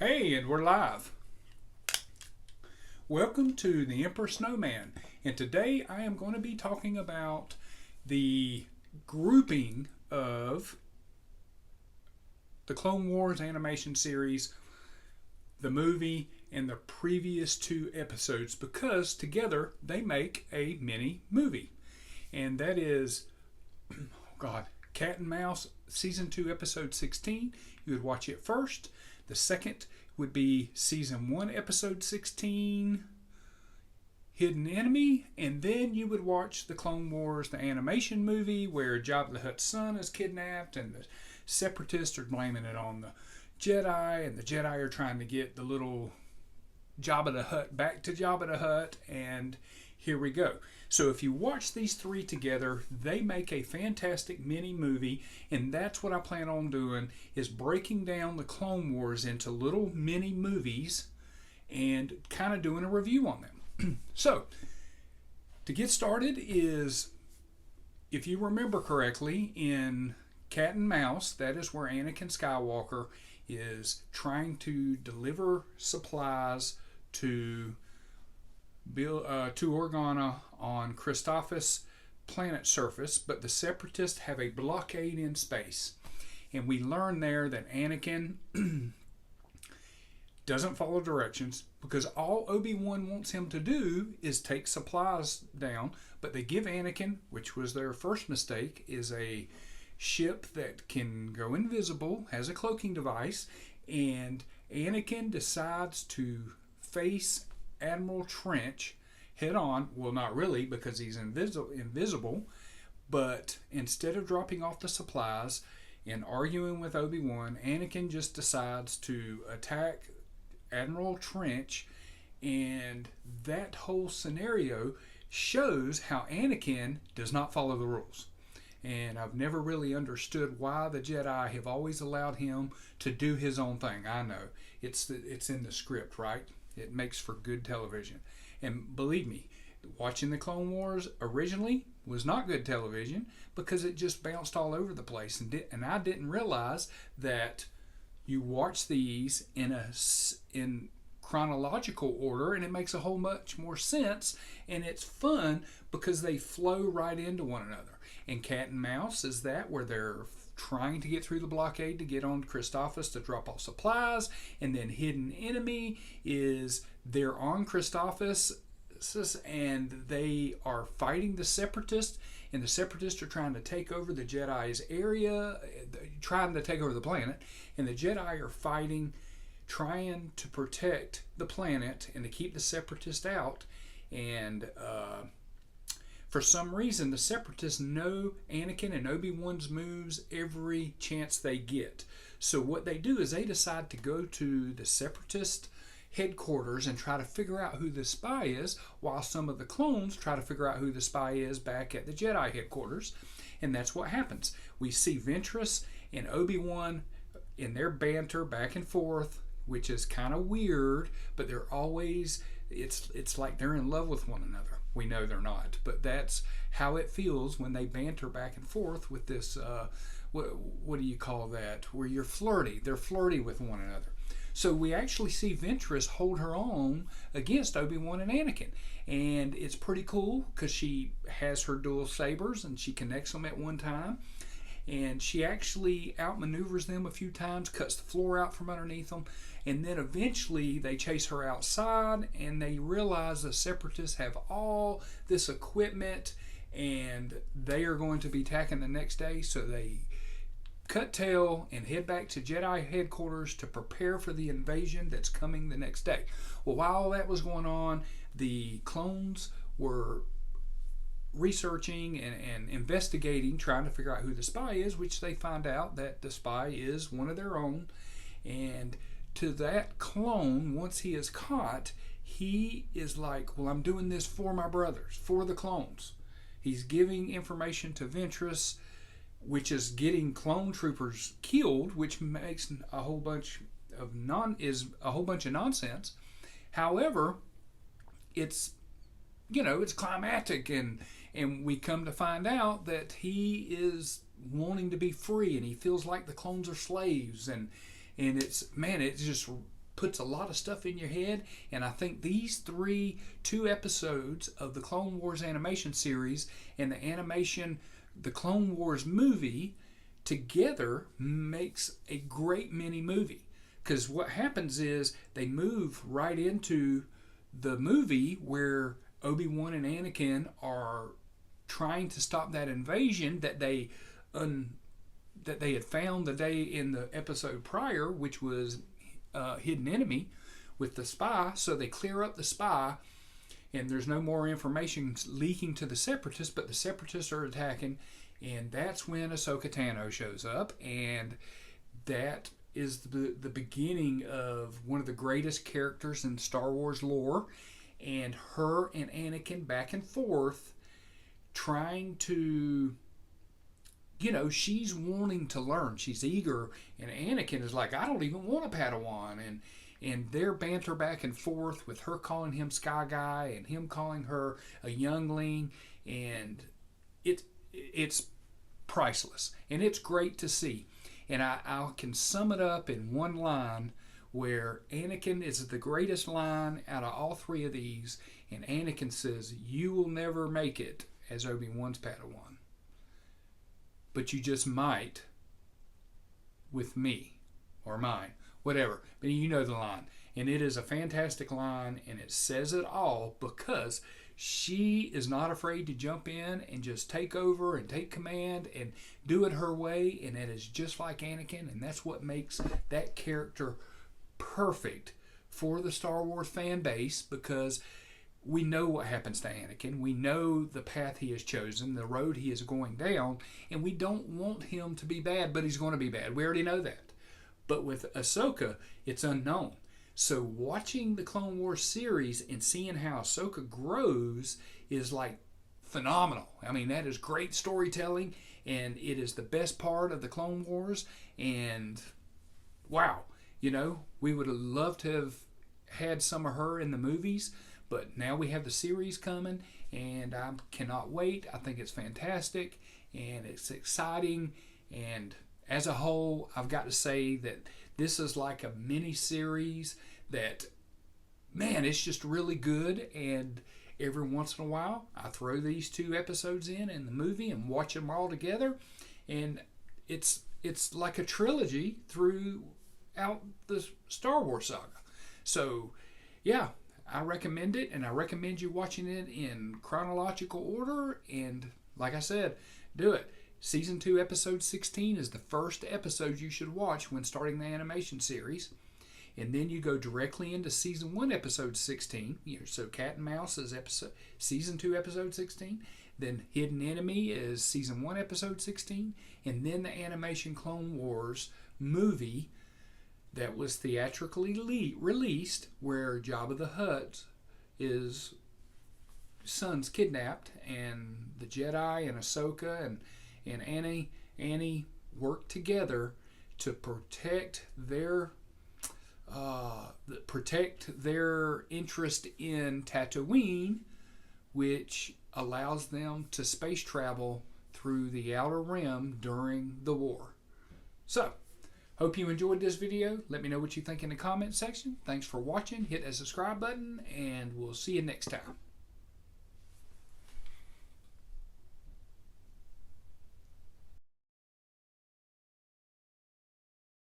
Hey, and we're live. Welcome to the Emperor Snowman. And today I am going to be talking about the grouping of the Clone Wars animation series, the movie, and the previous two episodes because together they make a mini movie. And that is, Cat and Mouse Season 2, Episode 16. You would watch it first. The second would be Season 1, Episode 16, Hidden Enemy, and then you would watch the Clone Wars, the animation movie, where Jabba the Hutt's son is kidnapped, and the Separatists are blaming it on the Jedi, and the Jedi are trying to get the little Jabba the Hutt back to Jabba the Hutt, and here we go. So if you watch these three together, they make a fantastic mini movie, and that's what I plan on doing, is breaking down the Clone Wars into little mini movies and kind of doing a review on them. So, to get started is, if you remember correctly, in Cat and Mouse, that is where Anakin Skywalker is trying to deliver supplies to Organa on Christophsis planet surface, but the Separatists have a blockade in space. And we learn there that Anakin doesn't follow directions because all Obi-Wan wants him to do is take supplies down, but they give Anakin, which was their first mistake, is a ship that can go invisible, has a cloaking device, and Anakin decides to face Admiral Trench head on. Well, not really, because he's invisible, but instead of dropping off the supplies and arguing with Obi-Wan, Anakin just decides to attack Admiral Trench, and that whole scenario shows how Anakin does not follow the rules. And I've never really understood why the Jedi have always allowed him to do his own thing. I know it's in the script, right? It makes for good television. And believe me, watching the Clone Wars originally was not good television because it just bounced all over the place. And I didn't realize that you watch these in chronological order, and it makes a whole much more sense, and it's fun because they flow right into one another. And Cat and Mouse is that where they're trying to get through the blockade to get on Christophsis to drop off supplies, and then Hidden Enemy is they're on Christophsis and they are fighting the Separatists, and the Separatists are trying to take over the Jedi's area, trying to take over the planet, and the Jedi are fighting, trying to protect the planet and to keep the Separatists out. And for some reason, the Separatists know Anakin and Obi-Wan's moves every chance they get. So what they do is they decide to go to the Separatist headquarters and try to figure out who the spy is, while some of the clones try to figure out who the spy is back at the Jedi headquarters. And that's what happens. We see Ventress and Obi-Wan in their banter back and forth, which is kind of weird, but they're always, it's like they're in love with one another. We know they're not, but that's how it feels when they banter back and forth with this, what do you call that? Where you're flirty. They're flirty with one another. So we actually see Ventress hold her own against Obi-Wan and Anakin. And it's pretty cool because she has her dual sabers and she connects them at one time. And she actually outmaneuvers them a few times, cuts the floor out from underneath them, and then eventually they chase her outside and they realize the Separatists have all this equipment and they are going to be attacking the next day, so they cut tail and head back to Jedi headquarters to prepare for the invasion that's coming the next day. Well, while all that was going on, the clones were researching and investigating, trying to figure out who the spy is, which they find out that the spy is one of their own. And to that clone, once he is caught, he is like, well, I'm doing this for my brothers, for the clones. He's giving information to Ventress, which is getting clone troopers killed, which makes a whole bunch of nonsense. However, it's climactic, and we come to find out that he is wanting to be free, and he feels like the clones are slaves, and it's just puts a lot of stuff in your head, and I think these two episodes of the Clone Wars animation series and the Clone Wars movie together makes a great mini movie. Because what happens is they move right into the movie where Obi-Wan and Anakin are trying to stop that invasion that they had found the day in the episode prior, which was Hidden Enemy with the spy. So they clear up the spy, and there's no more information leaking to the Separatists, but the Separatists are attacking, and that's when Ahsoka Tano shows up, and that is the beginning of one of the greatest characters in Star Wars lore, and her and Anakin back and forth trying to, she's wanting to learn. She's eager, and Anakin is like, I don't even want a Padawan, and their banter back and forth with her calling him Sky Guy and him calling her a youngling, and it's priceless, and it's great to see. And I can sum it up in one line where Anakin is the greatest line out of all three of these, and Anakin says, "You will never make it as Obi-Wan's Padawan, but you just might with me or mine," whatever. But you know the line, and it is a fantastic line, and it says it all because she is not afraid to jump in and just take over and take command and do it her way, and it is just like Anakin, and that's what makes that character perfect for the Star Wars fan base, because we know what happens to Anakin. We know the path he has chosen, the road he is going down, and we don't want him to be bad, but he's going to be bad. We already know that. But with Ahsoka, it's unknown. So watching the Clone Wars series and seeing how Ahsoka grows is like phenomenal. I mean, that is great storytelling, and it is the best part of the Clone Wars. And wow, we would have loved to have had some of her in the movies, but now we have the series coming, and I cannot wait. I think it's fantastic, and it's exciting, and as a whole, I've got to say that this is like a mini series that, man, it's just really good. And every once in a while, I throw these two episodes in the movie and watch them all together. And it's like a trilogy throughout the Star Wars saga. So, yeah, I recommend it, and I recommend you watching it in chronological order. And like I said, do it. Season 2, Episode 16 is the first episode you should watch when starting the animation series. And then you go directly into Season 1, Episode 16. So Cat and Mouse is Season 2, Episode 16. Then Hidden Enemy is Season 1, Episode 16. And then the animation Clone Wars movie that was theatrically released, where Jabba the Hutt's son's kidnapped, and the Jedi and Ahsoka and Annie work together to protect their interest in Tatooine, which allows them to space travel through the Outer Rim during the war. So, hope you enjoyed this video. Let me know what you think in the comment section. Thanks for watching. Hit that subscribe button, and we'll see you next time.